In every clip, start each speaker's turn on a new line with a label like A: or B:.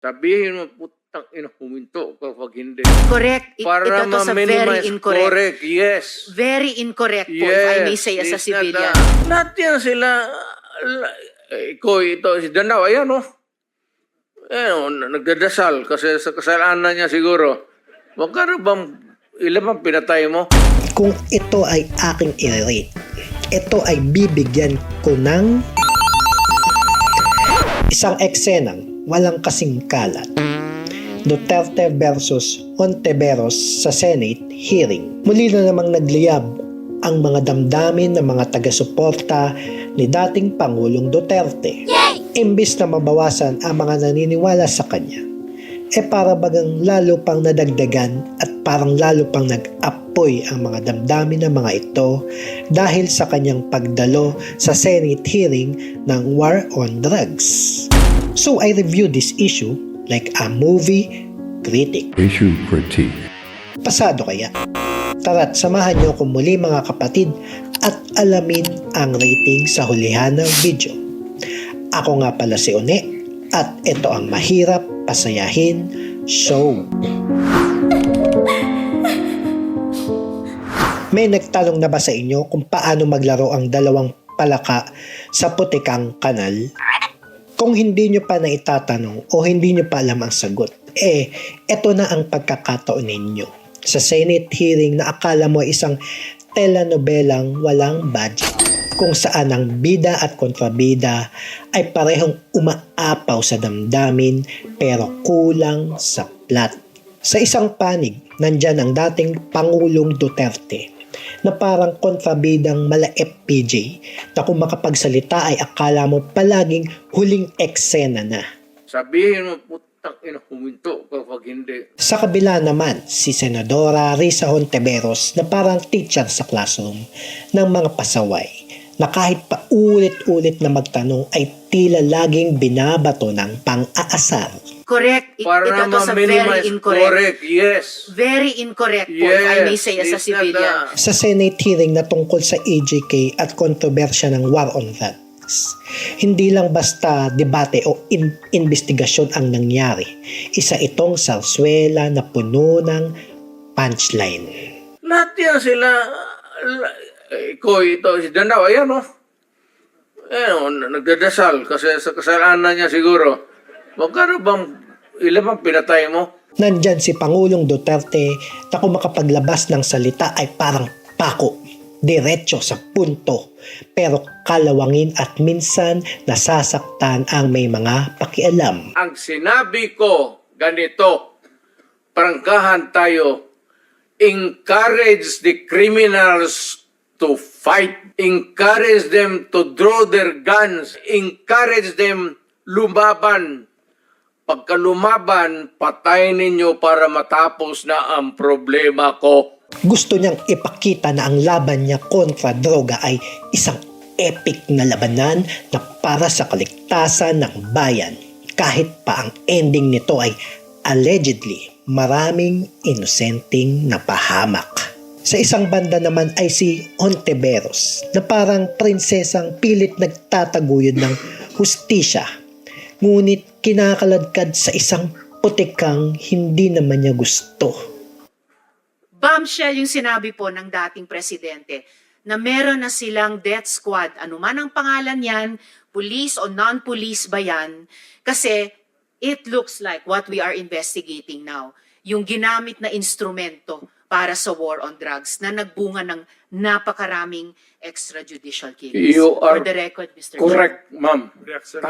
A: Sabihin mo, putang ina, huminto kapag hindi.
B: Correct.
A: Para
B: Ito to sa very
A: ma-minimize.
B: incorrect.
A: Correct, yes.
B: Very incorrect po, if I may say as a
A: it's not
B: civilian.
A: Lahat yan sila, ito, si Danao, ayan o. Nagdadasal kasi sa kasalanan niya siguro. Magkano bang, ilan bang pinatay mo?
C: Kung ito ay aking i-rate, ito ay bibigyan ko ng isang eksenang walang kasing kalat. Duterte versus Hontiveros sa Senate hearing. Muli na namang nagliyab ang mga damdamin ng mga taga-suporta ni dating Pangulong Duterte. Imbis na mabawasan ang mga naniniwala sa kanya, para bagang lalo pang nadagdagan at parang lalo pang nag-apoy ang mga damdamin ng mga ito dahil sa kanyang pagdalo sa Senate hearing ng War on Drugs. So I review this issue like a movie critic.
D: Issue critique.
C: Pasado kaya? Tara't samahan niyo ko muli mga kapatid at alamin ang rating sa hulihan ng video. Ako nga pala si One at ito ang Mahirap Pasayahin Show. May nagtanong na ba sa inyo kung paano maglaro ang dalawang palaka sa putikang kanal? Kung hindi nyo pa naitatanong o hindi nyo pa alam ang sagot, eto na ang pagkakataon ninyo. Sa Senate hearing na akala mo ay isang telenobelang walang budget, kung saan ang bida at kontrabida ay parehong umaapaw sa damdamin pero kulang sa plot. Sa isang panig, nandyan ang dating Pangulong Duterte na parang kontrabidang mala FPJ na kung makapagsalita ay akala mo palaging huling eksena na.
A: Sabihin mo, putang ina, huminto kapag hindi.
C: Sa kabila naman, si Senadora Risa Hontiveros na parang teacher sa classroom ng mga pasaway na kahit pa ulit-ulit na magtanong ay tila laging binabato ng pang-aasar.
B: Correct.
A: Para
B: Ito to sa very
A: ma-minimize.
B: incorrect.
A: Correct, yes.
B: Very incorrect po, if I may say as a
A: it's not
B: civilian.
C: Sa Senate hearing na tungkol sa EJK at kontrobersya ng War on Drugs, hindi lang basta debate o investigasyon ang nangyari. Isa itong sarswela na puno ng punchline.
A: Lahat yan sila, ito, si Danao, ayan o. Nagdadasal kasi sa kasalanan niya siguro. Magkano bang, ilan bang pinatay mo?
C: Nandyan si Pangulong Duterte na kung makapaglabas ng salita ay parang pako, diretso sa punto, pero kalawangin at minsan nasasaktan ang may mga pakialam.
A: Ang sinabi ko, ganito, prangkahan tayo, encourage the criminals to fight, encourage them to draw their guns, encourage them lumaban. Pagka lumaban, patayin ninyo para matapos na ang problema ko.
C: Gusto niyang ipakita na ang laban niya kontra droga ay isang epic na labanan na para sa kaligtasan ng bayan. Kahit pa ang ending nito ay allegedly maraming inosenteng napahamak. Sa isang banda naman ay si Hontiveros na parang prinsesang pilit nagtataguyod ng hustisya. Ngunit kinakaladkad sa isang putikang hindi naman niya gusto.
B: Bombshell yung sinabi po ng dating presidente na meron na silang death squad, anuman ang pangalan yan, police o non-police ba yan, kasi it looks like what we are investigating now, yung ginamit na instrumento para sa war on drugs na nagbunga ng napakaraming extrajudicial killings.
A: You are
B: For the record, Mr.
A: correct, ma'am.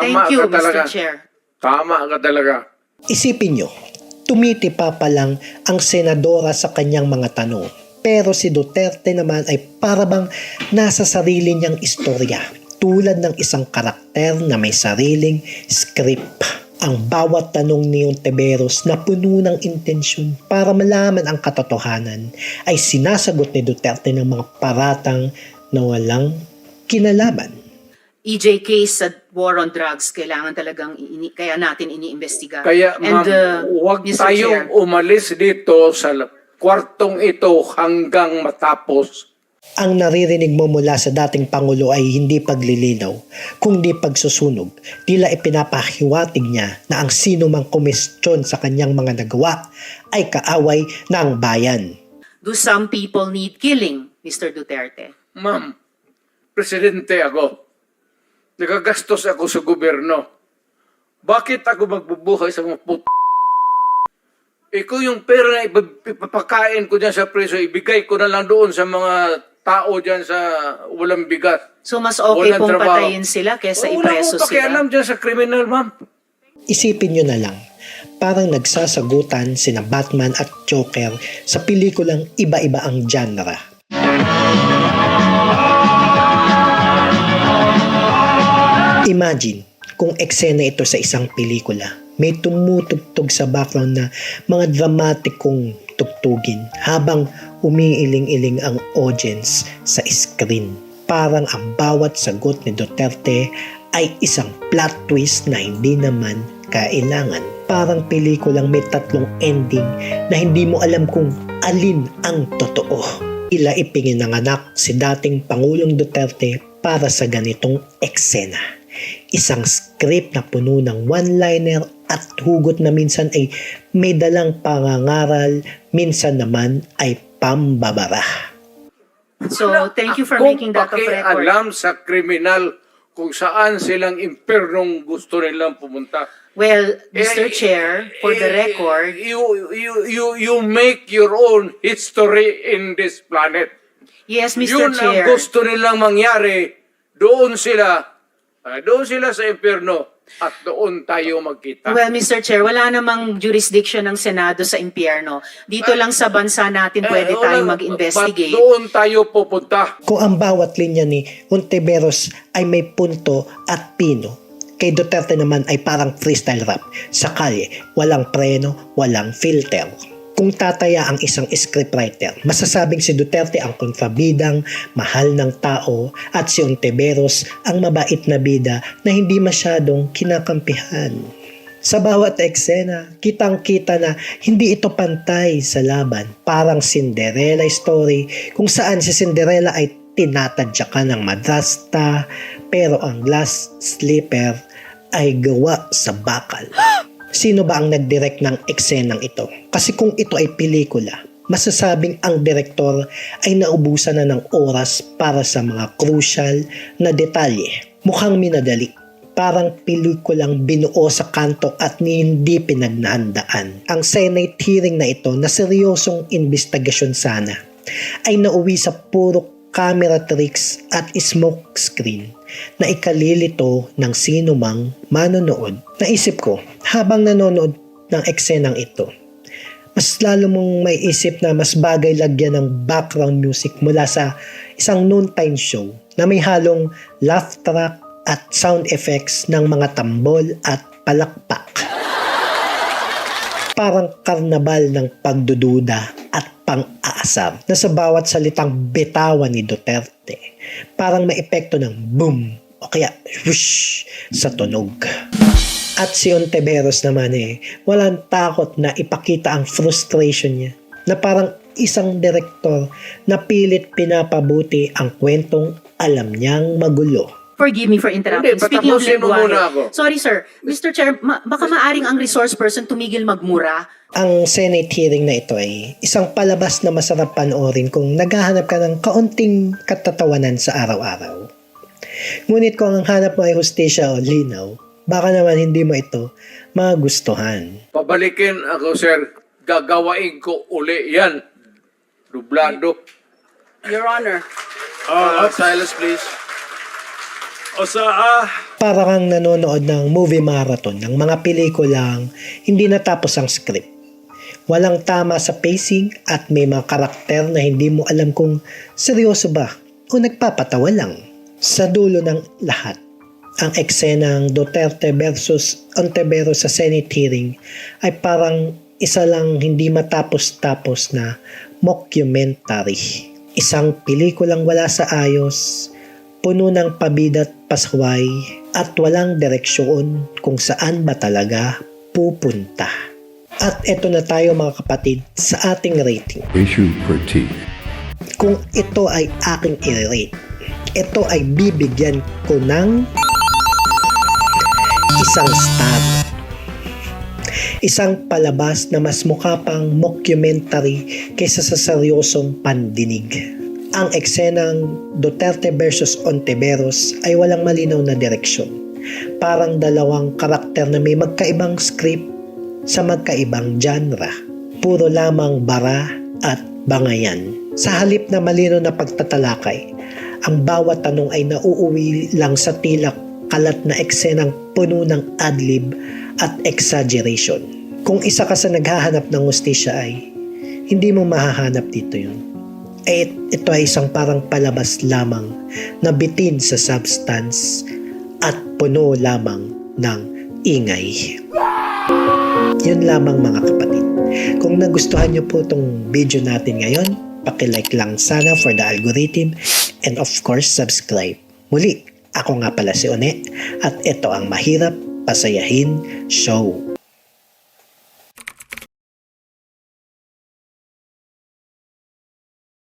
B: Thank you, Mr. Chair.
A: Tama ka talaga.
C: Isipin nyo, tumiti pa lang ang senadora sa kanyang mga tanong. Pero si Duterte naman ay parabang nasa sarili niyang istorya, tulad ng isang karakter na may sariling script. Ang bawat tanong ni Hontiveros na puno ng intensyon para malaman ang katotohanan ay sinasagot ni Duterte ng mga paratang na walang kinalaman.
B: EJK sa war on drugs, kailangan talagang kaya natin iniimbestiga.
A: Kaya ma'am, huwag
B: Mr.
A: tayong
B: Chair,
A: umalis dito sa kwartong ito hanggang matapos.
C: Ang naririnig mo mula sa dating Pangulo ay hindi paglilinaw, kundi pagsusunog. Tila ipinapahiwatig niya na ang sino mang kumestyon sa kanyang mga nagawa ay kaaway ng bayan.
B: Do some people need killing, Mr. Duterte?
A: Ma'am, presidente ako. Nagagastos ako sa gobyerno. Bakit ako magbubuhay sa mga Ikaw yung pera na ipapakain ko dyan sa preso, ibigay ko na lang doon sa mga tao dyan sa walang bigat.
B: So mas okay
A: Walang
B: pong
A: trabaho.
B: patayin sila kesa
A: Wala
B: ipreso
A: akong pakialam
B: sila?
A: dyan sa kriminal, ma'am.
C: Isipin nyo na lang, parang nagsasagutan sina Batman at Joker sa pelikulang iba-iba ang genre. Imagine kung eksena ito sa isang pelikula. May tumutugtog sa background na mga dramatikong tugtugin habang umiiling-iling ang audience sa screen. Parang ang bawat sagot ni Duterte ay isang plot twist na hindi naman kailangan. Parang pelikulang may 3 ending na hindi mo alam kung alin ang totoo. Tila ipinanganak si dating Pangulong Duterte para sa ganitong eksena. Isang script na puno ng one-liner at hugot na minsan ay may dalang pangangaral, minsan naman ay pambabara.
B: So thank you for making that of record.
A: alam sa kriminal kung saan silang impernong gusto nilang pumunta.
B: Well, Mr. Chair, for the record,
A: You make your own history in this planet.
B: yes, Mr.
A: Yun ang
B: Chair.
A: gusto nilang mangyari. Doon sila sa impyerno at doon tayo magkita.
B: Well, Mr. Chair, wala namang jurisdiction ng Senado sa impyerno. Dito lang sa bansa natin pwede tayong mag-investigate.
A: Doon tayo pupunta.
C: Kung ang bawat linya ni Hontiveros ay may punto at pino, kay Duterte naman ay parang freestyle rap. Sa kalye, walang preno, walang filter. Kung tataya ang isang scriptwriter, masasabing si Duterte ang kontrabidang mahal ng tao at si Hontiveros ang mabait na bida na hindi masyadong kinakampihan. Sa bawat eksena, kitang-kita na hindi ito pantay sa laban. Parang Cinderella story kung saan si Cinderella ay tinatadyakan ng madrasta pero ang glass slipper ay gawa sa bakal. Sino ba ang nag-direct ng eksenang ito? Kasi kung ito ay pelikula, masasabing ang direktor ay naubusan na ng oras para sa mga crucial na detalye. Mukhang minadali. Parang pelikulang binuo sa kanto at hindi pinagnahandaan. Ang Senate hearing na ito na seryosong investigasyon sana ay nauwi sa puro camera tricks at smoke screen na ikalilito ng sino mang manonood. Naisip ko, habang nanonood ng eksenang ito, mas lalo mong may isip na mas bagay lagyan ng background music mula sa isang noontime show na may halong laugh track at sound effects ng mga tambol at palakpak. Parang karnabal ng pagdududa at pang-aasar na sa bawat salitang bitawan ni Duterte, parang may epekto ng boom o kaya whoosh sa tunog. At si Hontiveros naman walang takot na ipakita ang frustration niya na parang isang direktor na pilit pinapabuti ang kwentong alam niyang magulo.
B: Forgive me for interrupting.
A: Hindi,
B: Speaking of
A: patapusin mo muna
B: lengguwahe.
A: ako.
B: Sorry, sir. Mr. Chair, baka maaring ang resource person tumigil magmura.
C: Ang Senate hearing na ito ay isang palabas na masarap panoorin kung naghahanap ka ng kaunting katatawanan sa araw-araw. Ngunit kung ang hanap mo ay hustisya o linaw, baka naman hindi mo ito magustuhan.
A: Pabalikin ako, sir. Gagawain ko uli yan. Dublado.
D: Your Honor.
A: Silence, please.
C: Para kang nanonood ng movie marathon ng mga pelikulang hindi natapos ang script. Walang tama sa pacing at may mga karakter na hindi mo alam kung seryoso ba o nagpapatawa lang. Sa dulo ng lahat, ang eksenang Duterte versus Hontiveros sa Senate hearing ay parang isa lang hindi matapos-tapos na mockumentary. Isang pelikulang wala sa ayos, puno ng pabidat pasaway at walang direksyon kung saan ba talaga pupunta. At eto na tayo mga kapatid sa ating rating.
E: Issue critique.
C: Kung ito ay aking i-rate, ito ay bibigyan ko ng isang star. Isang palabas na mas mukha pang mockumentary kaysa sa seryosong pandinig. Ang eksenang Duterte versus Ontiveros ay walang malinaw na direksyon. Parang dalawang karakter na may magkaibang script sa magkaibang genre. Puro lamang bara at bangayan. Sa halip na malinaw na pagtatalakay, ang bawat tanong ay nauuwi lang sa tila kalat na eksenang puno ng adlib at exaggeration. Kung isa ka sa naghahanap ng hustisya ay hindi mo mahahanap dito yun. Ito ay isang parang palabas lamang na bitin sa substance at puno lamang ng ingay. Yun lamang mga kapatid. Kung nagustuhan nyo po itong video natin ngayon, paki-like lang sana for the algorithm and of course subscribe. Muli, ako nga pala si One at ito ang Mahirap Pasayahin Show.